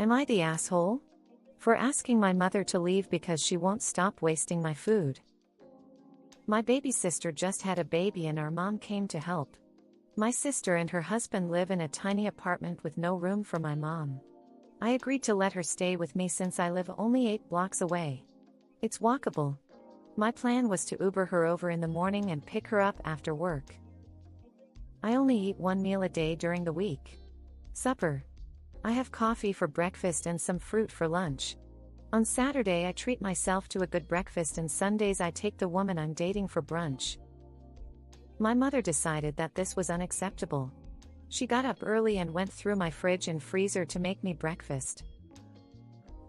Am I the asshole? For asking my mother to leave because she won't stop wasting my food. My baby sister just had a baby and our mom came to help. My sister and her husband live in a tiny apartment with no room for my mom. I agreed to let her stay with me since I live only 8 blocks away. It's walkable. My plan was to Uber her over in the morning and pick her up after work. I only eat 1 meal a day during the week. Supper. I have coffee for breakfast and some fruit for lunch. On Saturday I treat myself to a good breakfast and Sundays I take the woman I'm dating for brunch. My mother decided that this was unacceptable. She got up early and went through my fridge and freezer to make me breakfast.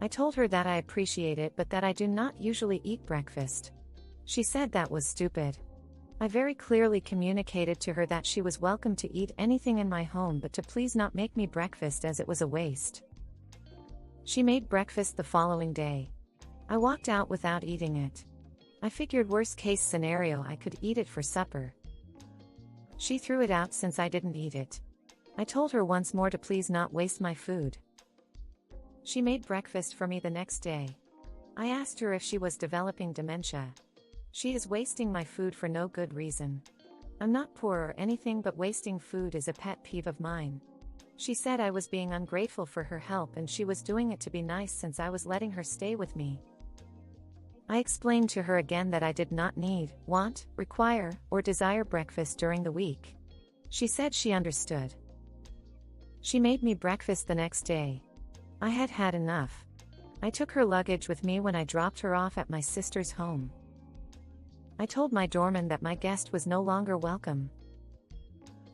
I told her that I appreciate it but that I do not usually eat breakfast. She said that was stupid. I very clearly communicated to her that she was welcome to eat anything in my home but to please not make me breakfast as it was a waste. She made breakfast the following day. I walked out without eating it. I figured worst case scenario I could eat it for supper. She threw it out since I didn't eat it. I told her once more to please not waste my food. She made breakfast for me the next day. I asked her if she was developing dementia. She is wasting my food for no good reason. I'm not poor or anything but wasting food is a pet peeve of mine. She said I was being ungrateful for her help and she was doing it to be nice since I was letting her stay with me. I explained to her again that I did not need, want, require, or desire breakfast during the week. She said she understood. She made me breakfast the next day. I had had enough. I took her luggage with me when I dropped her off at my sister's home. I told my doorman that my guest was no longer welcome.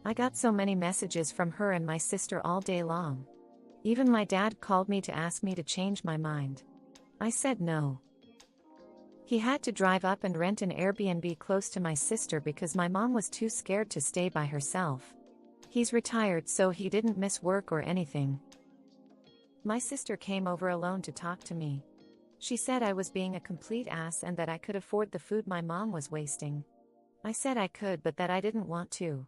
I got so many messages from her and my sister all day long. Even my dad called me to ask me to change my mind. I said no. He had to drive up and rent an Airbnb close to my sister because my mom was too scared to stay by herself. He's retired so he didn't miss work or anything. My sister came over alone to talk to me. She said I was being a complete ass and that I could afford the food my mom was wasting. I said I could but that I didn't want to.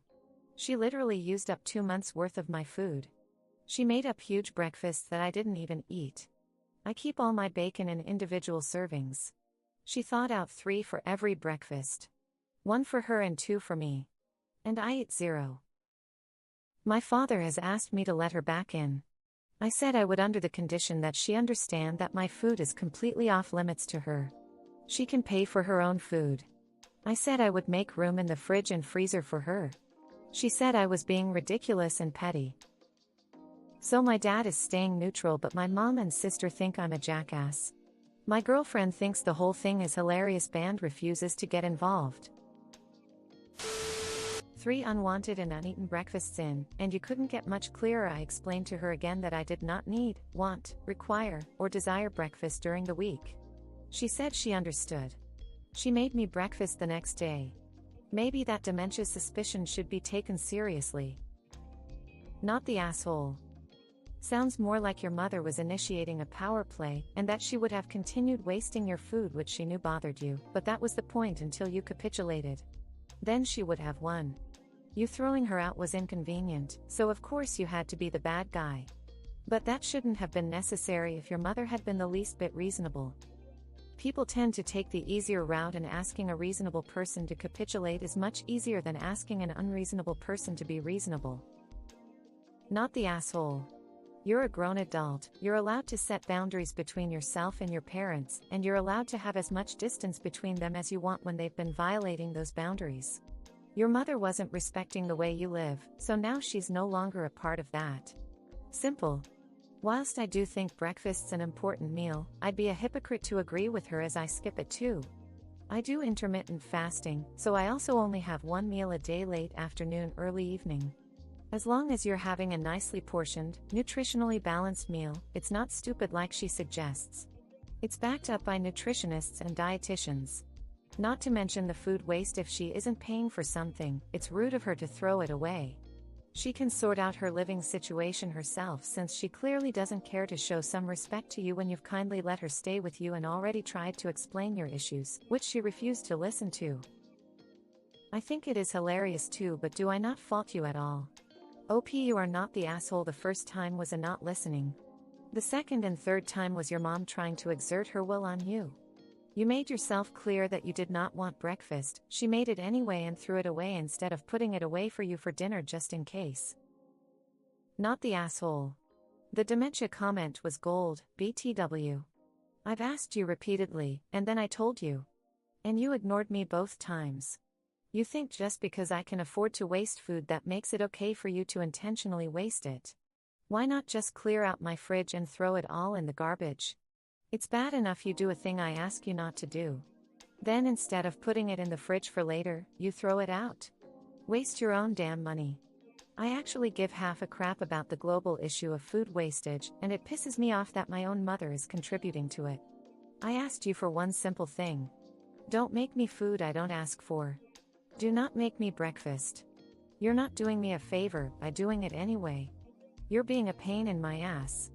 She literally used up 2 months' worth of my food. She made up huge breakfasts that I didn't even eat. I keep all my bacon in individual servings. She thought out 3 for every breakfast. 1 for her and 2 for me. And I ate 0. My father has asked me to let her back in. I said I would under the condition that she understand that my food is completely off limits to her. She can pay for her own food. I said I would make room in the fridge and freezer for her. She said I was being ridiculous and petty. So my dad is staying neutral but my mom and sister think I'm a jackass. My girlfriend thinks the whole thing is hilarious. Band refuses to get involved. 3 unwanted and uneaten breakfasts in, and you couldn't get much clearer. I explained to her again that I did not need, want, require, or desire breakfast during the week. She said she understood. She made me breakfast the next day. Maybe that dementia suspicion should be taken seriously. Not the asshole. Sounds more like your mother was initiating a power play, and that she would have continued wasting your food which she knew bothered you, but that was the point until you capitulated. Then she would have won. You throwing her out was inconvenient, so of course you had to be the bad guy. But that shouldn't have been necessary if your mother had been the least bit reasonable. People tend to take the easier route, and asking a reasonable person to capitulate is much easier than asking an unreasonable person to be reasonable. Not the asshole. You're a grown adult, you're allowed to set boundaries between yourself and your parents, and you're allowed to have as much distance between them as you want when they've been violating those boundaries. Your mother wasn't respecting the way you live, so now she's no longer a part of that. Simple. Whilst I do think breakfast's an important meal, I'd be a hypocrite to agree with her as I skip it too. I do intermittent fasting, so I also only have 1 meal a day, late afternoon, early evening. As long as you're having a nicely portioned, nutritionally balanced meal, it's not stupid like she suggests. It's backed up by nutritionists and dietitians. Not to mention the food waste. If she isn't paying for something, it's rude of her to throw it away. She can sort out her living situation herself, since she clearly doesn't care to show some respect to you when you've kindly let her stay with you and already tried to explain your issues, which she refused to listen to. I think it is hilarious too, but do I not fault you at all? OP, you are not the asshole. The first time was a not listening. The second and third time was your mom trying to exert her will on you. You made yourself clear that you did not want breakfast, she made it anyway and threw it away instead of putting it away for you for dinner just in case. Not the asshole. The dementia comment was gold, BTW. I've asked you repeatedly, and then I told you. And you ignored me both times. You think just because I can afford to waste food that makes it okay for you to intentionally waste it. Why not just clear out my fridge and throw it all in the garbage? It's bad enough you do a thing I ask you not to do. Then instead of putting it in the fridge for later, you throw it out. Waste your own damn money. I actually give half a crap about the global issue of food wastage, and it pisses me off that my own mother is contributing to it. I asked you for one simple thing. Don't make me food I don't ask for. Do not make me breakfast. You're not doing me a favor by doing it anyway. You're being a pain in my ass.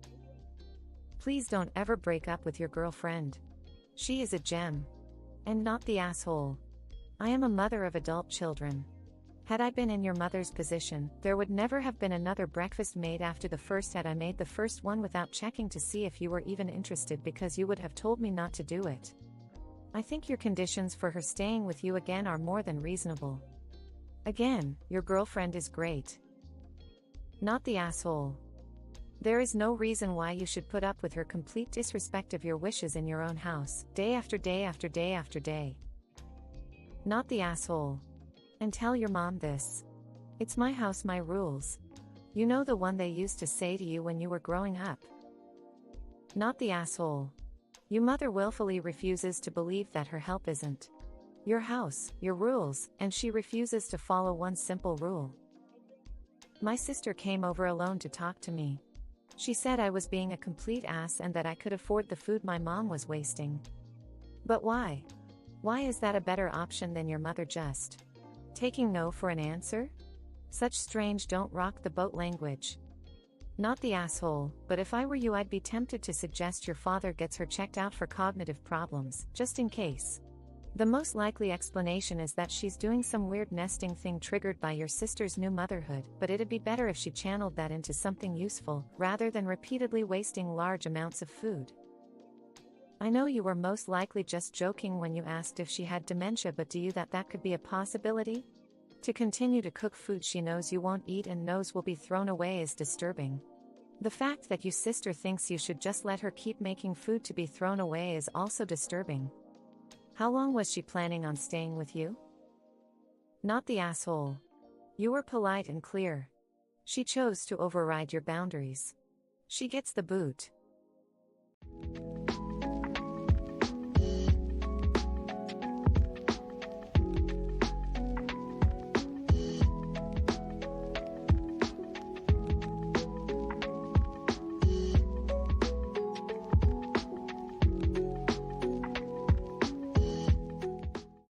Please don't ever break up with your girlfriend. She is a gem. And not the asshole. I am a mother of adult children. Had I been in your mother's position, there would never have been another breakfast made after the first had I made the first one without checking to see if you were even interested because you would have told me not to do it. I think your conditions for her staying with you again are more than reasonable. Again, your girlfriend is great. Not the asshole. There is no reason why you should put up with her complete disrespect of your wishes in your own house, day after day after day after day. Not the asshole. And tell your mom this. It's my house, my rules. You know, the one they used to say to you when you were growing up. Not the asshole. Your mother willfully refuses to believe that her help isn't your house, your rules, and she refuses to follow one simple rule. My sister came over alone to talk to me. She said I was being a complete ass and that I could afford the food my mom was wasting. But why? Why is that a better option than your mother just taking no for an answer? Such strange don't rock the boat language. Not the asshole, but if I were you I'd be tempted to suggest your father gets her checked out for cognitive problems, just in case. The most likely explanation is that she's doing some weird nesting thing triggered by your sister's new motherhood, but it'd be better if she channeled that into something useful, rather than repeatedly wasting large amounts of food. I know you were most likely just joking when you asked if she had dementia, but do you that could be a possibility? To continue to cook food she knows you won't eat and knows will be thrown away is disturbing. The fact that your sister thinks you should just let her keep making food to be thrown away is also disturbing. How long was she planning on staying with you? Not the asshole. You were polite and clear. She chose to override your boundaries. She gets the boot.